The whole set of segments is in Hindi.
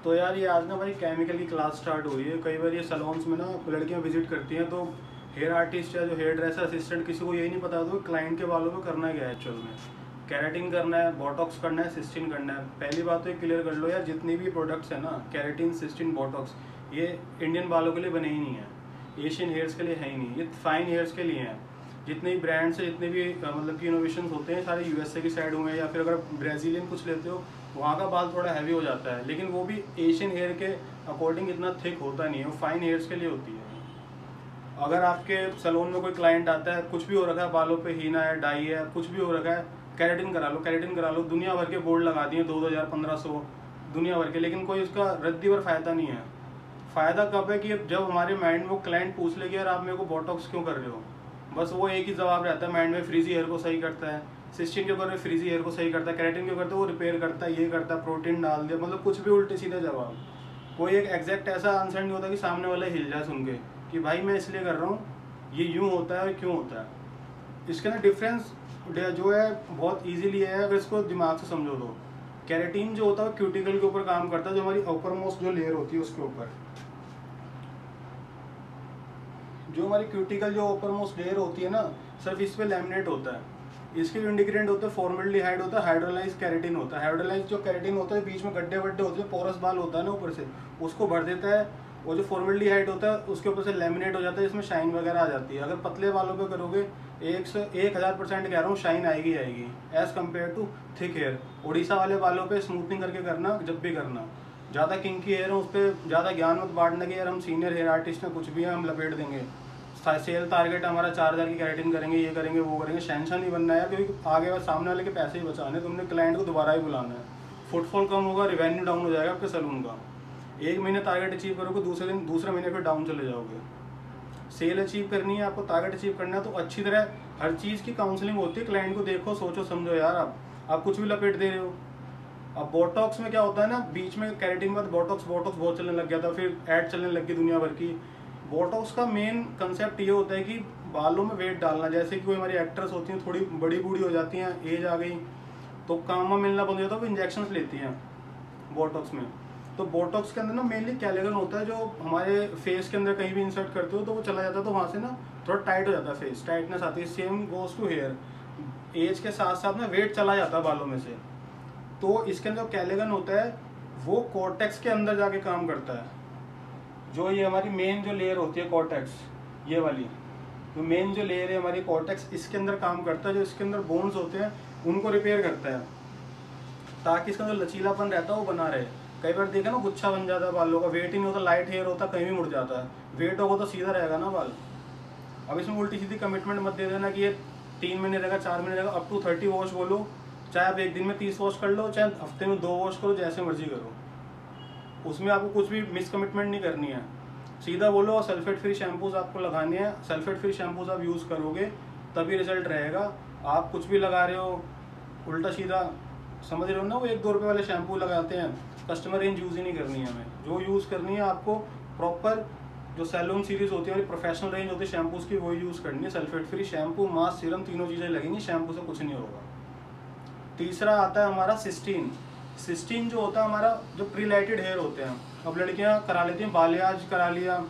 तो यार ये आज ना हमारी केमिकल की क्लास स्टार्ट हो रही है। कई बार ये सैलून्स में ना लड़कियां विजिट करती हैं, तो हेयर आर्टिस्ट या जो हेयर ड्रेसर असिस्टेंट किसी को यही नहीं पता तो क्लाइंट के बालों में करना क्या है एक्चुअल में। कैरेटिन करना है, बोटॉक्स करना है, सिस्टीन करना है। पहली बात तो ये क्लियर कर लो यार, जितनी भी प्रोडक्ट्स है ना, कैरेटिन, सिस्टीन, बोटॉक्स, ये इंडियन बालों के लिए बने ही नहीं है, एशियन हेयर्स के लिए है ही नहीं, ये फाइन हेयर्स के लिए हैं। जितने भी ब्रांड्स है, जितने भी मतलब कि इनोवेशंस होते हैं, सारे यूएसए की साइड हुए हैं, या फिर अगर ब्राज़ीलियन कुछ लेते हो वहाँ का बाल थोड़ा हैवी हो जाता है, लेकिन वो भी एशियन हेयर के अकॉर्डिंग इतना थिक होता नहीं है, वो फाइन हेयर्स के लिए होती है। अगर आपके सैलून में कोई क्लाइंट आता है, कुछ भी हो रखा है, बालों पे हीना है, डाई है, कुछ भी हो रखा है, कैरेटिन करा लो, कैरेटिन करा लो, दुनिया भर के बोर्ड लगा दिए 2000 1500 दुनिया भर के, लेकिन कोई उसका रद्दी और फ़ायदा नहीं है। फ़ायदा कब है कि जब हमारे माइंड में वो क्लाइंट पूछ ले कि यार आप मेरे को बोटॉक्स क्यों कर रहे हो, बस वो एक ही जवाब रहता है माइंड में, फ्रीजी हेयर को सही करता है, सिस्टीन क्यों कर रहे हो, फ्रीजी हेयर को सही करता है, कैरेटिन क्यों करता है, वो रिपेयर करता है, ये करता है, प्रोटीन डाल दिया, मतलब कुछ भी उल्टे सीधे जवाब। कोई एक एग्जैक्ट ऐसा आंसर नहीं होता कि सामने वाला हिल जाए सुन के कि भाई मैं इसलिए कर रहा हूँ, ये यूँ होता है, क्यों होता है। इसके ना डिफरेंस जो है बहुत ईजिली है, अगर इसको दिमाग से समझो तो। कैरेटीन जो होता है क्यूटिकल के ऊपर काम करता है, जो हमारी अपर मोस्ट जो लेयर होती है उसके ऊपर, जो हमारी क्यूटिकल जो अपर मोस्ट लेयर होती है ना, सिर्फ इस पे लैमिनेट होता है। इसके जो इंडिग्रेंट होते हैं फॉर्मेल्डिहाइड होता है, हाइड्रोलाइज कैरेटिन होता है। हाइड्रोलाइज जो कैरेटिन होता है, बीच में गड्ढे वड्ढे होते हैं, पोरस बाल होता है ना ऊपर से, उसको भर देता है। वो जो फॉर्मेल्डिहाइड होता है उसके ऊपर से लैमिनेट हो जाता है, इसमें शाइन वगैरह आ जाती है। अगर पतले बालों पे करोगे 1000% कह रहा हूँ, शाइन आएगी आएगी as compared to thick hair. Orissa वाले बालों पे स्मूथनिंग करके करना, जब भी करना। ज़्यादा किंकी हेयर है उस पर ज़्यादा ज्ञान मत बांटने के यार, हम सीनियर हेयर आर्टिस्ट हैं, कुछ भी है हम लपेट देंगे। सेल टारगेट हमारा 4000 की कैरेटिन करेंगे, ये करेंगे, वो करेंगे, टेंशन नहीं बनना है, क्योंकि आगे बस सामने वाले के पैसे ही बचाने, तुमने क्लाइंट को दोबारा ही बुलाना है। फुटफॉल कम होगा, रिवेन्यू डाउन हो जाएगा आपके सैलून का। एक महीने टारगेट अचीव करोगे, दूसरे महीने फिर डाउन चले जाओगे। सेल अचीव करनी है आपको, टारगेट अचीव करना है, तो अच्छी तरह हर चीज़ की काउंसलिंग होती है। क्लाइंट को देखो, सोचो, समझो यार, आप कुछ भी लपेट दे रहे हो। अब बोटॉक्स में क्या होता है ना, बीच में कैरेटिन के बाद बोटॉक्स बहुत चलने लग गया था, फिर ऐड चलने लग गई दुनिया भर की। बोटॉक्स का मेन कंसेप्ट ये होता है कि बालों में वेट डालना। जैसे कि कोई हमारी एक्ट्रेस होती हैं, थोड़ी बड़ी बूढ़ी हो जाती हैं, एज आ गई, तो काम मिलना बंद हो जाता है, वो इंजेक्शन लेती हैं बोटॉक्स में। तो बोटॉक्स के अंदर ना मेनली कैलेगन होता है, जो हमारे फेस के अंदर कहीं भी इंसर्ट करते हो तो वो चला जाता है, तो वहाँ से ना थोड़ा टाइट हो जाता है, फेस टाइटनेस आती है। Same goes to hair, age के साथ साथ ना वेट चला जाता है बालों में से। तो इसके अंदर कैलेगन होता है, वो कॉर्टेक्स के अंदर जाके काम करता है। जो ये हमारी मेन जो लेयर होती है कॉर्टेक्स, ये वाली जो मेन जो लेयर है हमारी कॉर्टेक्स, इसके अंदर काम करता है। जो इसके अंदर बोन्स होते हैं उनको रिपेयर करता है, ताकि इसका जो लचीलापन रहता है वो बना रहे। कई बार देखा ना, गुच्छा बन जाता है बालों का, वेट ही नहीं होता, लाइट हेयर होता, कहीं भी मुड़ जाता है। वेट होगा तो सीधा रहेगा ना बाल। अब इसमें उल्टी सीधी कमिटमेंट मत दे देना कि ये 3 महीने रहेगा, 4 महीने रहेगा। अप टू 30 वॉश बोलो, चाहे आप एक दिन में 30 वॉश कर लो, चाहे हफ्ते में 2 वॉश करो, जैसे मर्जी करो। उसमें आपको कुछ भी मिस कमिटमेंट नहीं करनी है, सीधा बोलो। सल्फेट फ्री शैम्पूज आपको लगाने हैं, सल्फेट फ्री शैम्पूज आप यूज़ करोगे तभी रिजल्ट रहेगा। आप कुछ भी लगा रहे हो उल्टा सीधा, समझ रहे हो ना, वो 1-2 रुपये वाले शैम्पू लगाते हैं, कस्टमर रेंज यूज़ ही नहीं करनी है हमें। जो यूज़ करनी है आपको प्रॉपर, जो सैलून सीरीज़ होती है, प्रोफेशनल रेंज होती है शैम्पूज़ की, वो यूज़ करनी है। Sulphate free shampoo, mask, serum, तीनों चीज़ें लगेंगी, शैम्पू से कुछ नहीं होगा। तीसरा आता है हमारा सिस्टीन। सिस्टीन जो होता है हमारा, जो प्रीलाइटेड हेयर होते हैं, अब लड़कियां करा लेती हैं, बालियाज करा लिया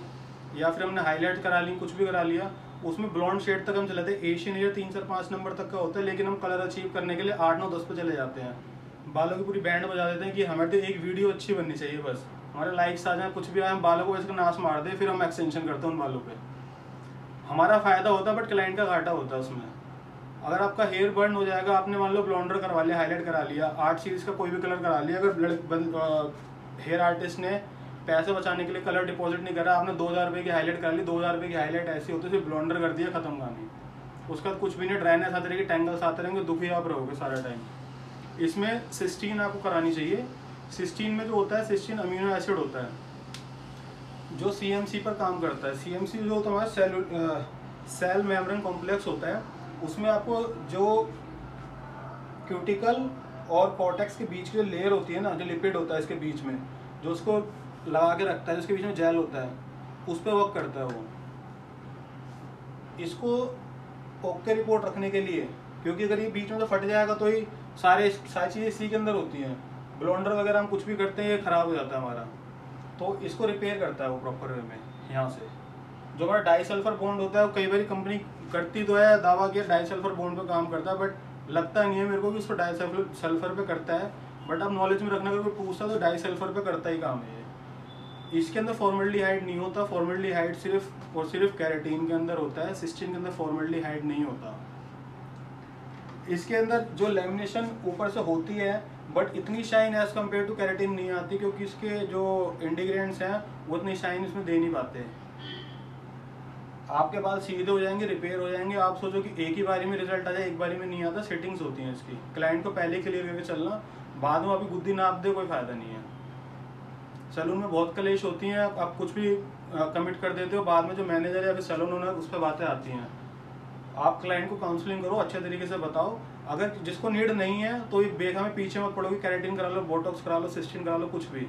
या फिर हमने हाईलाइट करा ली, कुछ भी करा लिया, उसमें ब्लॉन्ड शेड तक हम चले थे। एशियन हेयर 3 से 5 नंबर तक का होता है, लेकिन हम कलर अचीव करने के लिए 8, 9, 10 पे चले जाते हैं। बालों की पूरी बैंड बजा देते हैं कि हमें तो एक वीडियो अच्छी बननी चाहिए, बस हमारे लाइक्स आ जाए, कुछ भी आए, हम बालों को वैसे नाश मार दें, फिर हम एक्सटेंशन करते हैं उन बालों पर। हमारा फ़ायदा होता है बट क्लाइंट का घाटा होता है उसमें। अगर आपका हेयर बर्न हो जाएगा, आपने मान लो ब्लॉन्डर करवा लिया, हाईलाइट करा लिया, 8 सीरीज़ का कोई भी कलर करा लिया, अगर हेयर आर्टिस्ट ने पैसे बचाने के लिए कलर डिपॉजिट नहीं करा, आपने 2000 रुपये की हाईलाइट करा ली, 2000 रुपये की हाईलाइट ऐसी होती है, सिर्फ ब्लॉन्डर कर दिया, खत्म कहानी। उसका कुछ भी नहीं, ड्राइनेस आते रहेगी, टैंगल्स आते रहेंगे, दुखी आप रहोगे सारा टाइम। इसमें सिस्टीन आपको करानी चाहिए। सिस्टीन में जो होता है, सिस्टीन अमीनो एसिड होता है जो सीएमसी पर काम करता है। सीएमसी जो होता है हमारा सेल मेम्ब्रेन कॉम्प्लेक्स होता है, उसमें आपको जो क्यूटिकल और कॉर्टेक्स के बीच की जो लेयर होती है ना, जो लिपिड होता है इसके बीच में, जो उसको लगा के रखता है, जिसके बीच में जेल होता है, उस पर वर्क करता है वो। इसको ओके रिपोर्ट रखने के लिए, क्योंकि अगर ये बीच में तो फट जाएगा तो ही सारी चीज़ें इसी के अंदर होती हैं। ब्लोंडर वगैरह हम कुछ भी करते हैं ये ख़राब हो जाता है हमारा, तो इसको रिपेयर करता है वो प्रॉपर वे में यहाँ से। जो हमारा डाई सल्फर बॉन्ड होता है वो कई बार कंपनी करती तो है दावा कि डाई सल्फर बॉन्ड पे काम करता है, बट लगता नहीं है मेरे को कि उसको डाई सल्फर पे करता है। बट आप नॉलेज में रखना, अगर कोई पूछता तो डाई सल्फर पे करता ही काम है ये। इसके अंदर फॉर्मल्डिहाइड नहीं होता, फॉर्मल्डिहाइड सिर्फ और सिर्फ कैरेटीन के अंदर होता है, सिस्टीन के अंदर फॉर्मल्डिहाइड नहीं होता। इसके अंदर जो लेमिनेशन ऊपर से होती है बट इतनी shine as compared to keratin नहीं आती, क्योंकि इसके जो इंटीग्रेंट्स हैं वो इतनी शाइन इसमें दे नहीं पाते। आपके बाल सीधे हो जाएंगे, रिपेयर हो जाएंगे। आप सोचो कि एक ही बारी में रिजल्ट आ जाए, एक बारी में नहीं आता। सेटिंग्स होती हैं इसकी, क्लाइंट को पहले क्लियर करके चलना, बाद में अभी बुद्धि नाप दे कोई फायदा नहीं है। सैलून में बहुत कलेश होती हैं, आप कुछ भी कमिट कर देते हो, बाद में जो मैनेजर या फिर सैलून ओनर उस पर बातें आती हैं। आप क्लाइंट को काउंसलिंग करो, अच्छे तरीके से बताओ। अगर जिसको नीड नहीं है तो ये बेखा में पीछे मत पड़ोगे, कैरेटिन करा लो, बोटॉक्स करा लो, सिस्टीन करा लो, कुछ भी।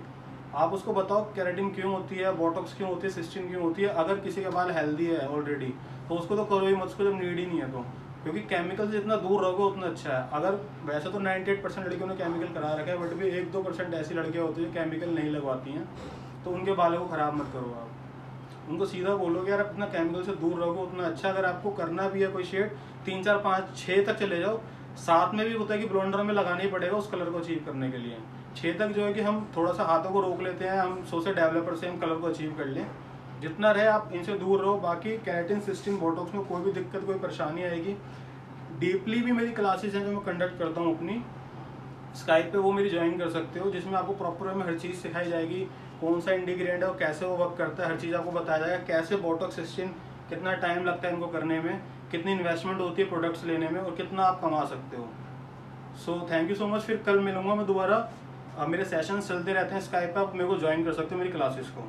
आप उसको बताओ कैरेटिन क्यों होती है, बोटॉक्स क्यों होती है, सिस्टीन क्यों होती है। अगर किसी के बाल हेल्दी है ऑलरेडी तो उसको तो करो ही मत, उसको जब नीड ही नहीं है तो, क्योंकि केमिकल से जितना दूर रहोगे उतना अच्छा है। अगर वैसे तो 98% लड़कियों ने केमिकल करा रखा है, बट भी 1-2% ऐसी लड़कियाँ होती हैं केमिकल नहीं लगवाती हैं, तो उनके बालों को ख़राब मत करो। आप उनको सीधा बोलोगे यार अपना केमिकल से दूर रहोगे उतना अच्छा। अगर आपको करना भी है कोई शेड 3, 4, 5, 6 तक चले जाओ। 7 में भी होता है कि ब्लोंडर में लगाना ही पड़ेगा उस कलर को अचीव करने के लिए। 6 तक जो है कि हम थोड़ा सा हाथों को रोक लेते हैं, हम सोचे डेवलपर से हम कलर को अचीव कर लें। जितना रहे आप इनसे दूर रहो। बाकी कैरेटिन, सिस्टीन, बोटॉक्स में कोई भी दिक्कत, कोई परेशानी आएगी। डीपली भी मेरी क्लासेस हैं जो मैं कंडक्ट करता हूँ अपनी स्काइप पे, वो मेरी ज्वाइन कर सकते हो, जिसमें आपको प्रॉपर वे में हर चीज़ सिखाई जाएगी। कौन सा इंटीग्रेंट है और कैसे वो वर्क करता है, हर चीज़ आपको बताया जाएगा। कैसे बोटॉक्स, सिस्टीन, कितना टाइम लगता है इनको करने में, कितनी इन्वेस्टमेंट होती है प्रोडक्ट्स लेने में, और कितना आप कमा सकते हो। So thank you so much. फिर कल मिलूंगा मैं दोबारा। मेरे सेशंस चलते रहते हैं स्काइप पे, आप मेरे को ज्वाइन कर सकते हो मेरी क्लासेस को।